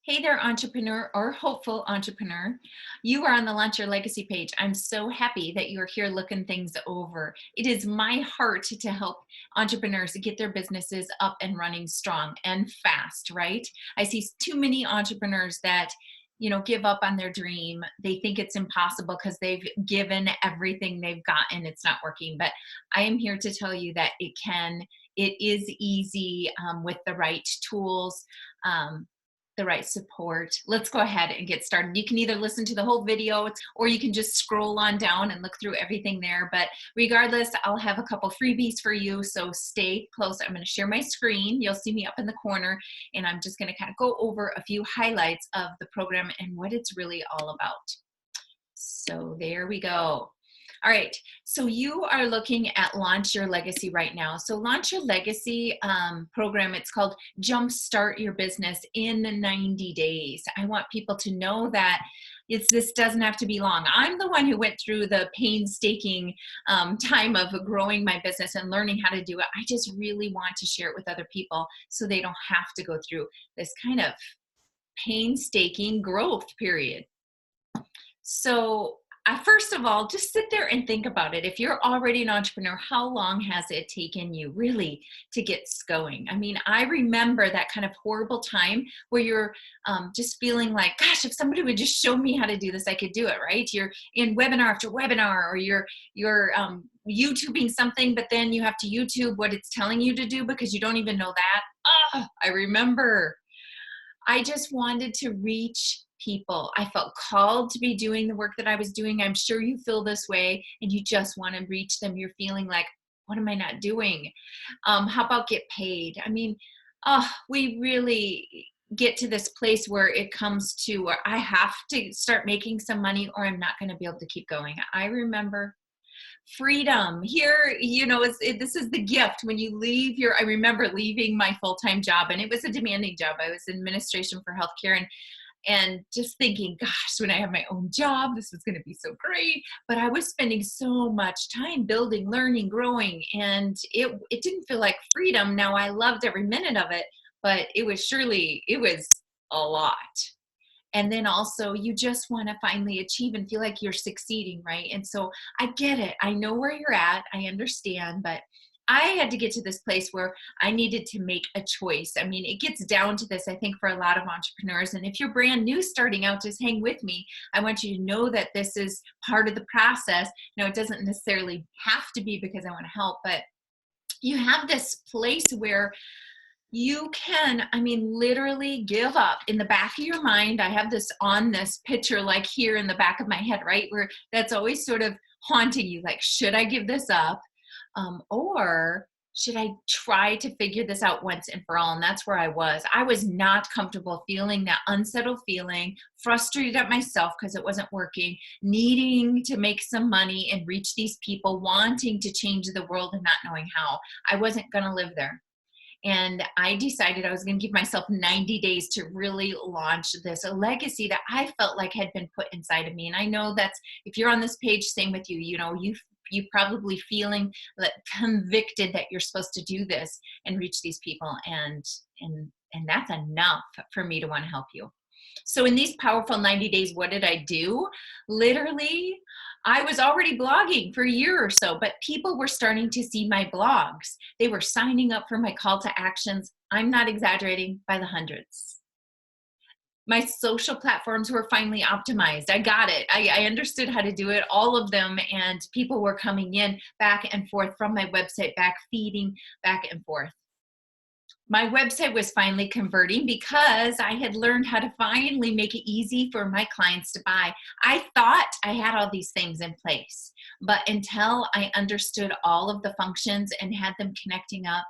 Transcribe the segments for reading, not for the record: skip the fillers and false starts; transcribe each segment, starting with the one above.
Hey there, entrepreneur or hopeful entrepreneur. You are on the Launch Your Legacy page. I'm so happy that you're here looking things over. It is my heart to help entrepreneurs get their businesses up and running strong and fast, right? I see too many entrepreneurs that give up on their dream. They think it's impossible because they've given everything they've got and it's not working. But I am here to tell you that it is easy with the right tools. The right support. Let's go ahead and get started. You can either listen to the whole video or you can just scroll on down and look through everything there. But regardless, I'll have a couple freebies for you. So stay close. I'm going to share my screen. You'll see me up in the corner, and I'm just going to kind of go over a few highlights of the program and what it's really all about. So there we go. All right, so you are looking at Launch Your Legacy right now. So Launch Your Legacy program, it's called Jumpstart Your Business in 90 days. I want people to know that this doesn't have to be long. I'm the one who went through the painstaking time of growing my business and learning how to do it. I just really want to share it with other people so they don't have to go through this kind of painstaking growth period. So first of all, just sit there and think about it. If you're already an entrepreneur, how long has it taken you really to get going? I mean, I remember that kind of horrible time where you're just feeling like, gosh, if somebody would just show me how to do this, I could do it, right? You're in webinar after webinar, or you're YouTubing something, but then you have to YouTube what it's telling you to do because you don't even know that. Oh, I remember. I just wanted to reach people. I felt called to be doing the work that I was doing. I'm sure you feel this way and you just want to reach them. You're feeling like, what am I not doing? How about get paid? I mean, we really get to this place where it comes to where I have to start making some money or I'm not going to be able to keep going. I remember freedom here, this is the gift when you leave I remember leaving my full-time job, and it was a demanding job. I was in administration for healthcare, and just thinking, gosh, when I have my own job, this is going to be so great. But I was spending so much time building, learning, growing, and it didn't feel like freedom. Now, I loved every minute of it, but it was a lot. And then also you just want to finally achieve and feel like you're succeeding, right? And so I get it. I know where you're at. I understand, but I had to get to this place where I needed to make a choice. I mean, it gets down to this, I think, for a lot of entrepreneurs. And if you're brand new starting out, just hang with me. I want you to know that this is part of the process. Now, it doesn't necessarily have to be because I want to help, but you have this place where you can, literally give up. In the back of your mind, I have this on this picture, like here in the back of my head, right? Where that's always sort of haunting you. Like, should I give this up? Or should I try to figure this out once and for all? And that's where I was. I was not comfortable feeling that unsettled feeling, frustrated at myself because it wasn't working, needing to make some money and reach these people, wanting to change the world and not knowing how. I wasn't going to live there. And I decided I was going to give myself 90 days to really launch this, a legacy that I felt like had been put inside of me. And I know that's, if you're on this page, same with you, you probably feeling convicted that you're supposed to do this and reach these people. And that's enough for me to want to help you. So in these powerful 90 days, what did I do? Literally, I was already blogging for a year or so, but people were starting to see my blogs. They were signing up for my call to actions. I'm not exaggerating, by the hundreds. My social platforms were finally optimized. I got it. I understood how to do it, all of them, and people were coming in back and forth from my website, feeding back and forth. My website was finally converting because I had learned how to finally make it easy for my clients to buy. I thought I had all these things in place, but until I understood all of the functions and had them connecting up,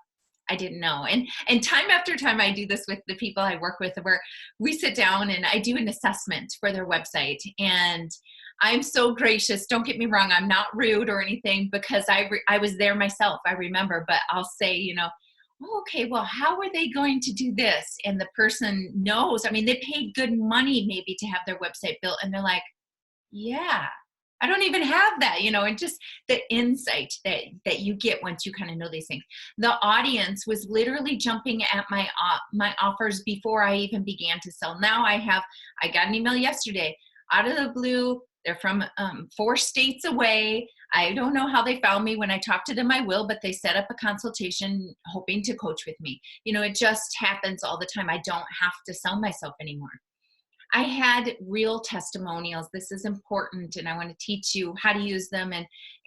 I didn't know. And time after time, I do this with the people I work with, where we sit down and I do an assessment for their website. And I'm so gracious. Don't get me wrong. I'm not rude or anything, because I was there myself. I remember, but I'll say, oh, okay, well, how are they going to do this? And the person knows. I mean, they paid good money maybe to have their website built, and they're like, yeah, I don't even have that, and just the insight that you get once you kind of know these things. The audience was literally jumping at my offers before I even began to sell. Now I got an email yesterday out of the blue. They're from 4 states away. I don't know how they found me. When I talked to them, I will, but they set up a consultation hoping to coach with me. It just happens all the time. I don't have to sell myself anymore. I had real testimonials. This is important, and I want to teach you how to use them.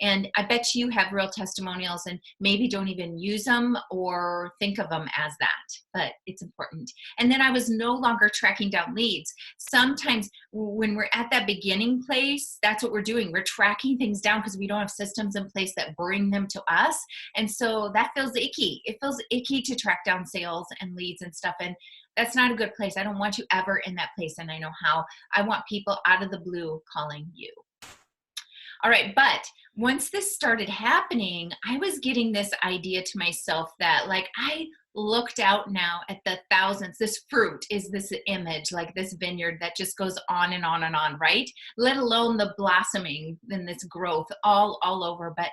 And I bet you have real testimonials and maybe don't even use them or think of them as that, but it's important. And then I was no longer tracking down leads. Sometimes when we're at that beginning place, that's what we're doing. We're tracking things down because we don't have systems in place that bring them to us. And so that feels icky. It feels icky to track down sales and leads and stuff. And that's not a good place. I don't want you ever in that place. And I know how. I want people out of the blue calling you. All right. But once this started happening, I was getting this idea to myself that I looked out now at the thousands. This fruit is this image, like this vineyard that just goes on and on and on, right? Let alone the blossoming and this growth all over. But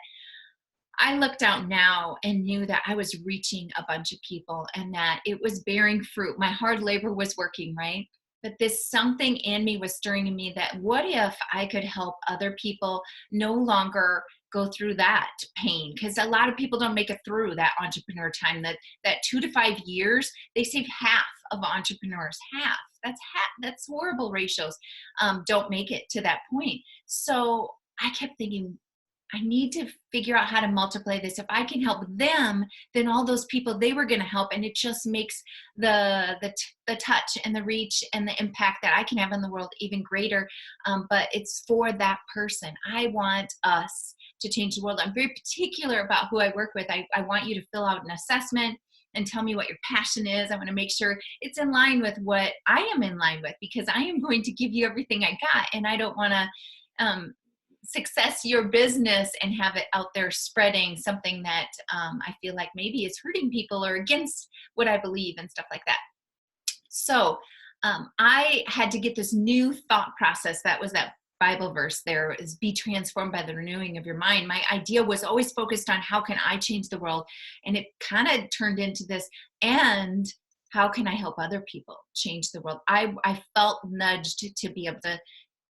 I looked out now and knew that I was reaching a bunch of people and that it was bearing fruit. My hard labor was working, right? But this something in me was stirring in me that what if I could help other people no longer go through that pain? Because a lot of people don't make it through that entrepreneur time. That 2 to 5 years, they save half of entrepreneurs. Half. That's horrible ratios. Don't make it to that point. So I kept thinking, I need to figure out how to multiply this. If I can help them, then all those people they were going to help, and it just makes the touch and the reach and the impact that I can have in the world even greater. But it's for that person. I want us to change the world. I'm very particular about who I work with. I want you to fill out an assessment and tell me what your passion is. I want to make sure it's in line with what I am in line with, because I am going to give you everything I got, and I don't want to success your business and have it out there spreading something that I feel like maybe is hurting people or against what I believe and stuff like that. So I had to get this new thought process. That was that Bible verse there, is be transformed by the renewing of your mind. My idea was always focused on how can I change the world? And it kind of turned into this, and how can I help other people change the world? I felt nudged to be able to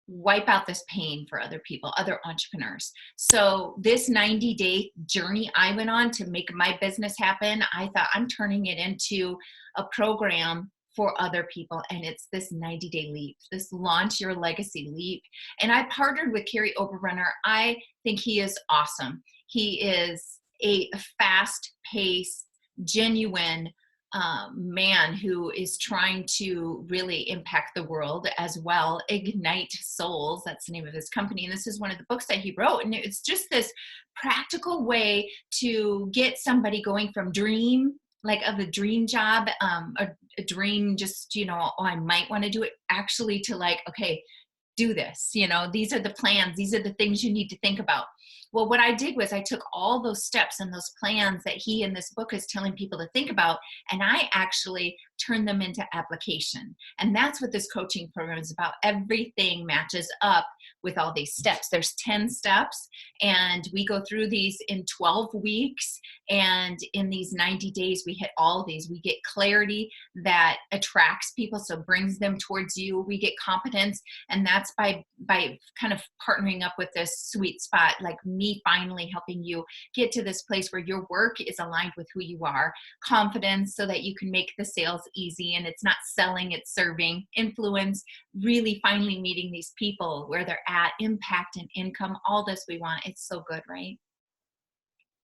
wipe out this pain for other people, other entrepreneurs. So this 90-day journey I went on to make my business happen, I thought I'm turning it into a program for other people. And it's this 90-day leap, this Launch Your Legacy leap. And I partnered with Carrie Oberrunner. I think he is awesome. He is a fast-paced, genuine man who is trying to really impact the world as well. Ignite Souls, that's the name of his company. And this is one of the books that he wrote. And it's just this practical way to get somebody going from dream, like of a dream job, a dream just, oh, I might want to do it, actually to okay, do this. These are the plans. These are the things you need to think about. Well, what I did was I took all those steps and those plans that he in this book is telling people to think about, and I actually turned them into application. And that's what this coaching program is about. Everything matches up with all these steps. There's 10 steps, and we go through these in 12 weeks. And in these 90 days, we hit all of these. We get clarity that attracts people, so brings them towards you. We get competence, and that's by kind of partnering up with this sweet spot, like me finally helping you get to this place where your work is aligned with who you are. Confidence, so that you can make the sales easy, and it's not selling, it's serving. Influence, really finally meeting these people where they're at. Impact and income, all this we want. It's so good, right?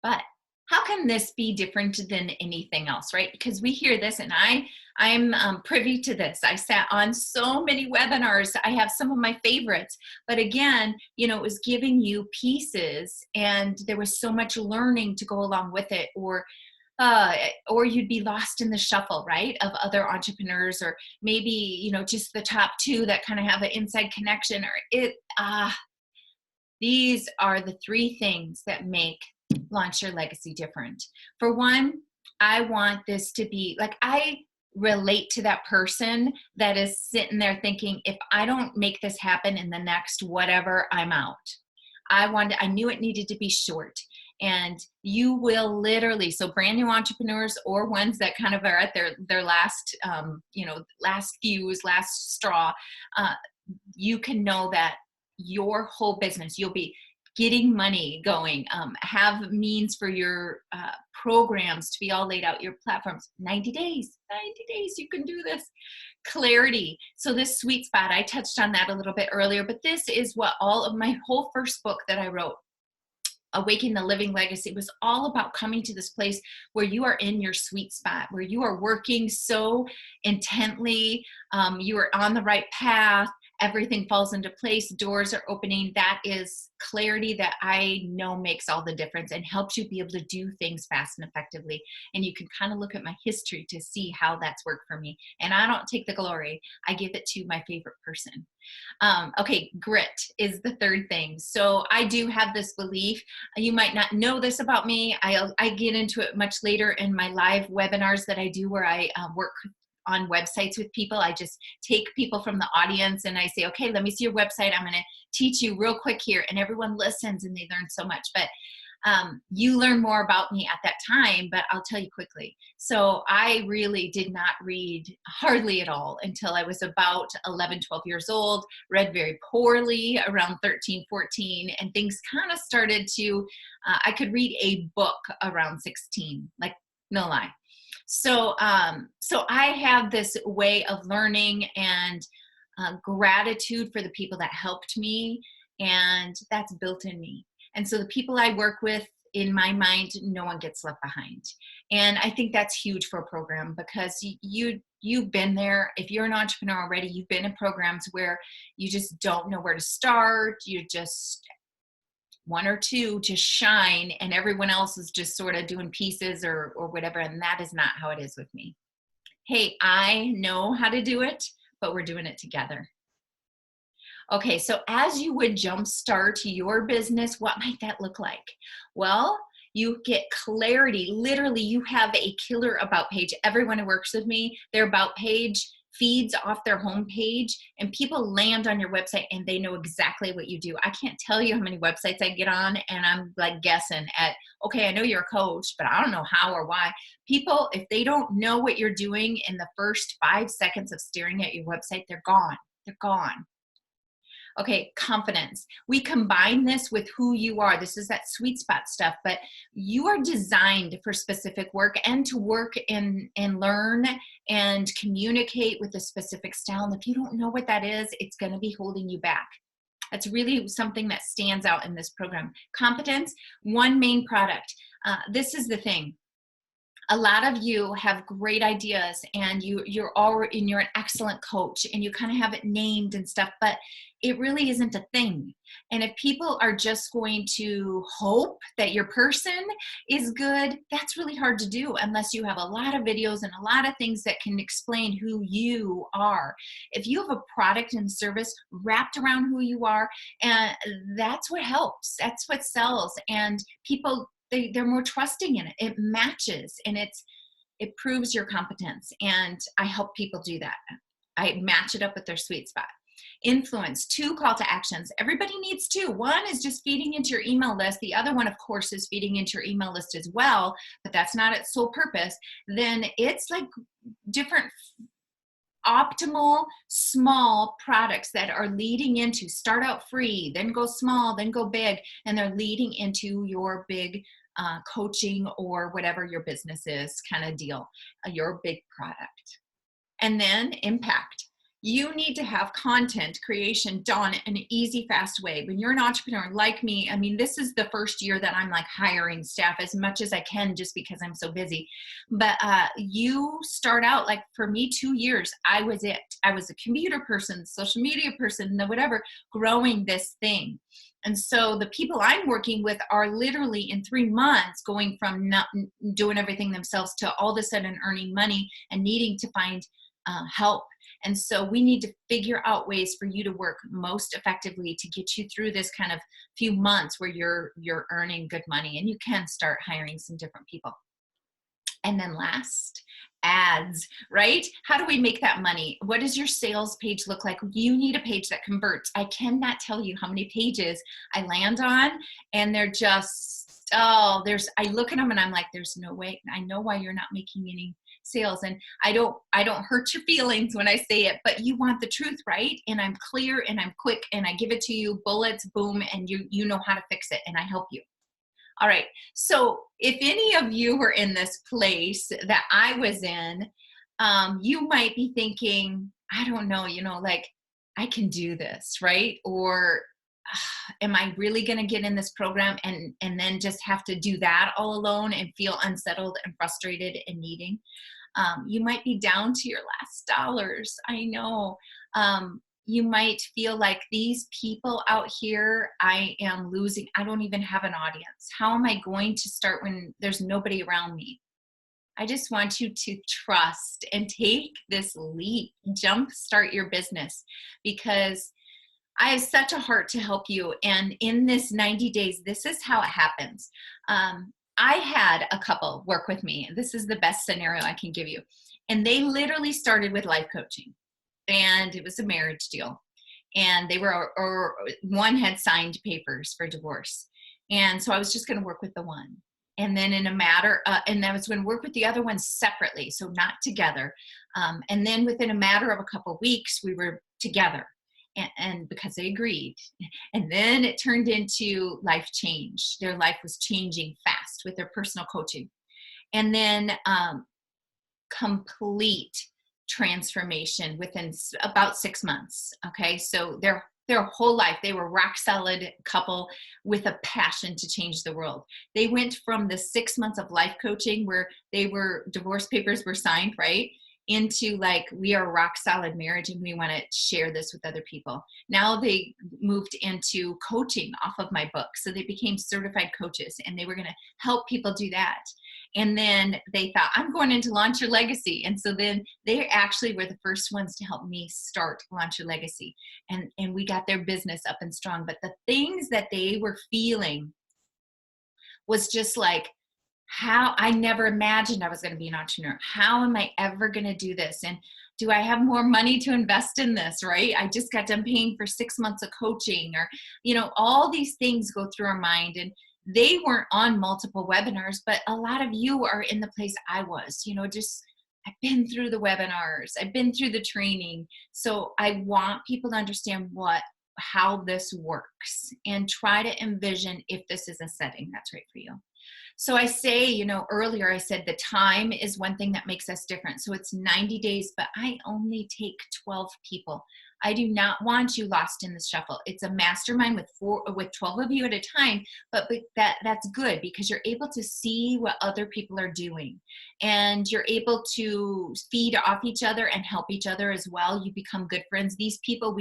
But how can this be different than anything else, right? Because we hear this, and I'm privy to this. I sat on so many webinars. I have some of my favorites, but again, it was giving you pieces, and there was so much learning to go along with it, or you'd be lost in the shuffle, right, of other entrepreneurs, or maybe, just the top 2 that kind of have an inside connection, these are the 3 things that make Launch Your Legacy different. For one, I want this to be I relate to that person that is sitting there thinking, if I don't make this happen in the next whatever, I'm out. I knew it needed to be short. And you will literally, so brand new entrepreneurs or ones that kind of are at their last, last fuse, last straw, you can know that your whole business, you'll be getting money going, have means for your programs to be all laid out, your platforms, 90 days, you can do this. Clarity. So this sweet spot, I touched on that a little bit earlier, but this is what all of my whole first book that I wrote, Awaken the Living Legacy, was all about coming to this place where you are in your sweet spot, where you are working so intently, you are on the right path, everything falls into place, doors are opening. That is clarity that I know makes all the difference and helps you be able to do things fast and effectively. And you can kind of look at my history to see how that's worked for me. And I don't take the glory, I give it to my favorite person. Okay, grit is the third thing. So I do have this belief. You might not know this about me. I get into it much later in my live webinars that I do, where I work on websites with people. I just take people from the audience and I say, okay, let me see your website. I'm going to teach you real quick here. And everyone listens and they learn so much. But you learn more about me at that time, but I'll tell you quickly. So I really did not read hardly at all until I was about 11, 12 years old, read very poorly around 13, 14, and things kind of started to, I could read a book around 16, like no lie. So I have this way of learning and gratitude for the people that helped me, and that's built in me. And so the people I work with, in my mind, no one gets left behind. And I think that's huge for a program, because you've been there. If you're an entrepreneur already, you've been in programs where you just don't know where to start. You just one or two just shine and everyone else is just sort of doing pieces or whatever. And that is not how it is with me. Hey, I know how to do it, but we're doing it together. Okay, so as you would jumpstart your business, what might that look like? Well, you get clarity. Literally, you have a killer about page. Everyone who works with me, their about page feeds off their home page, and people land on your website and they know exactly what you do. I can't tell you how many websites I get on and I'm like guessing at, okay, I know you're a coach, but I don't know how or why. People, if they don't know what you're doing in the first 5 seconds of staring at your website, they're gone. They're gone. Okay, confidence. We combine this with who you are. This is that sweet spot stuff, but you are designed for specific work and to work and learn and communicate with a specific style. And if you don't know what that is, it's going to be holding you back. That's really something that stands out in this program. Competence, one main product. This is the thing. A lot of you have great ideas and you're an excellent coach and you kind of have it named and stuff, but it really isn't a thing. And if people are just going to hope that your person is good, that's really hard to do unless you have a lot of videos and a lot of things that can explain who you are. If you have a product and service wrapped around who you are, and that's what helps. That's what sells. And people, they're more trusting in it. It matches and it proves your competence. And I help people do that. I match it up with their sweet spot. Influence, 2 call to actions. Everybody needs 2. One is just feeding into your email list. The other one, of course, is feeding into your email list as well, but that's not its sole purpose. Then it's like different optimal small products that are leading into start out free, then go small, then go big, and they're leading into your big coaching or whatever your business is kind of deal, your big product. And then impact. You need to have content creation done in an easy, fast way. When you're an entrepreneur like me, I mean, this is the first year that I'm like hiring staff as much as I can just because I'm so busy. But you start out, like for me, 2 years, I was it. I was a computer person, social media person, whatever, growing this thing. And so the people I'm working with are literally in 3 months going from not doing everything themselves to all of a sudden earning money and needing to find help. And so we need to figure out ways for you to work most effectively to get you through this kind of few months where you're earning good money and you can start hiring some different people. And then last, ads, right? How do we make that money? What does your sales page look like? You need a page that converts. I cannot tell you how many pages I land on, and they're just, oh, I look at them and I'm like, there's no way. I know why you're not making any sales. And I don't hurt your feelings when I say it, but you want the truth, right? And I'm clear and I'm quick and I give it to you, bullets, boom, and you know how to fix it, and I help you. All right. So if any of you were in this place that I was in, you might be thinking, I don't know, like, I can do this, right? Or am I really going to get in this program and then just have to do that all alone and feel unsettled and frustrated and needing? You might be down to your last dollars. I know. You might feel like, these people out here, I am losing. I don't even have an audience. How am I going to start when there's nobody around me? I just want you to trust and take this leap. Jumpstart your business, because I have such a heart to help you. And in this 90 days, this is how it happens. I had a couple work with me. This is the best scenario I can give you. And they literally started with life coaching. And it was a marriage deal. And they were, or one had signed papers for divorce. And so I was just going to work with the one. And then in a matter, and I was going to work with the other one separately, so not together. And then within a matter of a couple of weeks, we were together. And because they agreed. And then it turned into life change. Their life was changing fast with their personal coaching. And then complete transformation within about 6 months. Okay. So their whole life, they were rock solid couple with a passion to change the world. They went from the 6 months of life coaching where divorce papers were signed, right, into like, we are a rock solid marriage and we want to share this with other people. Now they moved into coaching off of my book. So they became certified coaches and they were going to help people do that. And then they thought, I'm going into Launch Your Legacy. And so then they actually were the first ones to help me start Launch Your Legacy. And we got their business up and strong. But the things that they were feeling was just like, how I never imagined I was going to be an entrepreneur. How am I ever going to do this? And do I have more money to invest in this, right? I just got done paying for 6 months of coaching, or, all these things go through our mind. And they weren't on multiple webinars, but a lot of you are in the place I was, I've been through the webinars, I've been through the training. So I want people to understand how this works and try to envision if this is a setting that's right for you. So I say, earlier I said the time is one thing that makes us different. So it's 90 days, but I only take 12 people. I do not want you lost in the shuffle. It's a mastermind with 12 of you at a time, but that's good because you're able to see what other people are doing and you're able to feed off each other and help each other as well. You become good friends. These people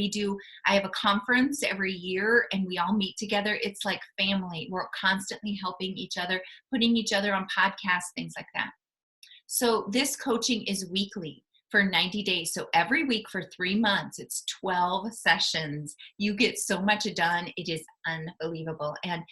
I have a conference every year and we all meet together. It's like family. We're constantly helping each other, putting each other on podcasts, things like that. So this coaching is weekly for 90 days. So every week for 3 months, it's 12 sessions. You get so much done. It is unbelievable. And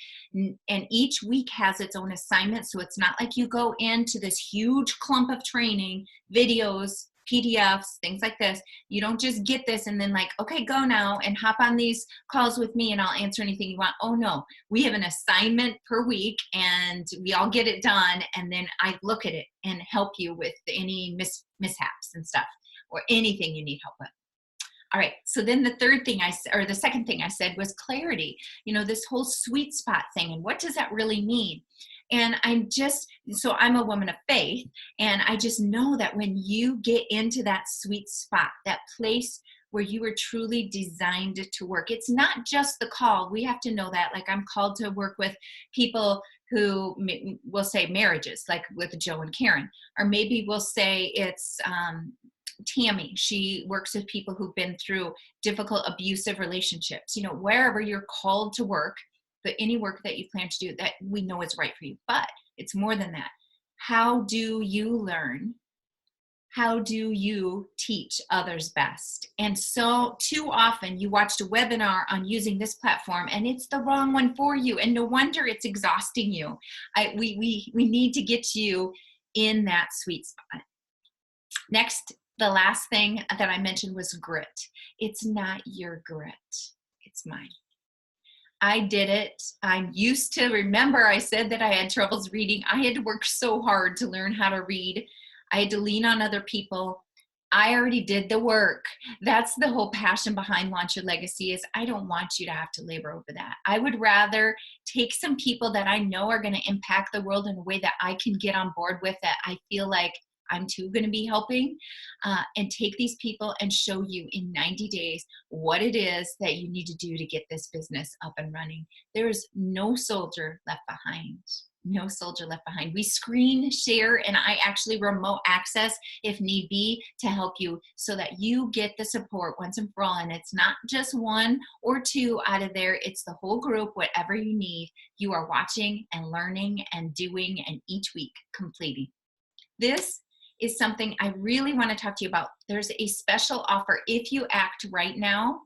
each week has its own assignment. So it's not like you go into this huge clump of training, videos, PDFs, things like this. You don't just get this and then like, okay, go now and hop on these calls with me and I'll answer anything you want. Oh no, we have an assignment per week and we all get it done. And then I look at it and help you with any mishaps and stuff or anything you need help with. All right. So then the second thing I said was clarity, this whole sweet spot thing. And what does that really mean? And I'm a woman of faith, and I just know that when you get into that sweet spot, that place where you were truly designed to work, it's not just the call. We have to know that. Like I'm called to work with people who will say marriages, like with Joe and Karen, or maybe we'll say it's Tammy. She works with people who've been through difficult, abusive relationships, wherever you're called to work. But any work that you plan to do that we know is right for you. But it's more than that. How do you learn? How do you teach others best? And so too often you watched a webinar on using this platform and it's the wrong one for you. And no wonder it's exhausting you. We need to get you in that sweet spot. Next, the last thing that I mentioned was grit. It's not your grit, it's mine. I did it. I'm used to, remember I said that I had troubles reading. I had to work so hard to learn how to read. I had to lean on other people. I already did the work. That's the whole passion behind Launch Your Legacy is I don't want you to have to labor over that. I would rather take some people that I know are going to impact the world in a way that I can get on board with, that I feel like I'm too going to be helping, and take these people and show you in 90 days what it is that you need to do to get this business up and running. There is no soldier left behind. No soldier left behind. We screen share, and I actually remote access if need be to help you so that you get the support once and for all. And it's not just one or two out of there, it's the whole group. Whatever you need, you are watching and learning and doing, and each week completing. This is something I really want to talk to you about. There's a special offer. If you act right now,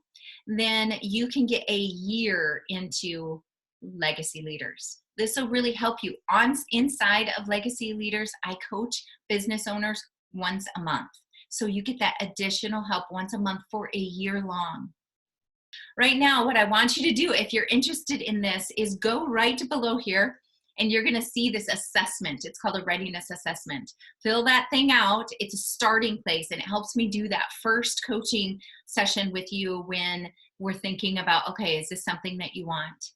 then you can get a year into Legacy Leaders. This will really help you. Inside of Legacy Leaders, I coach business owners once a month. So you get that additional help once a month for a year long. Right now, what I want you to do, if you're interested in this, is go right below here, and you're going to see this assessment. It's called a readiness assessment. Fill that thing out. It's a starting place, and it helps me do that first coaching session with you when we're thinking about, okay, is this something that you want?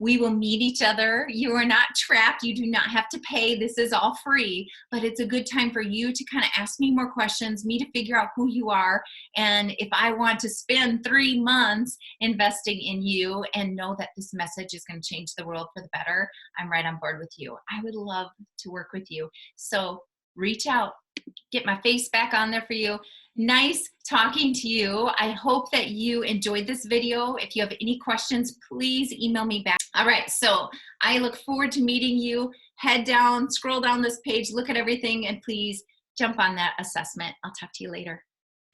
We will meet each other. You are not trapped. You do not have to pay. This is all free, but it's a good time for you to kind of ask me more questions, me to figure out who you are. And if I want to spend 3 months investing in you and know that this message is going to change the world for the better, I'm right on board with you. I would love to work with you. So reach out, get my face back on there for you. Nice talking to you. I hope that you enjoyed this video. If you have any questions, please email me back. All right, so I look forward to meeting you. Head down, scroll down this page, look at everything, and please jump on that assessment. I'll talk to you later.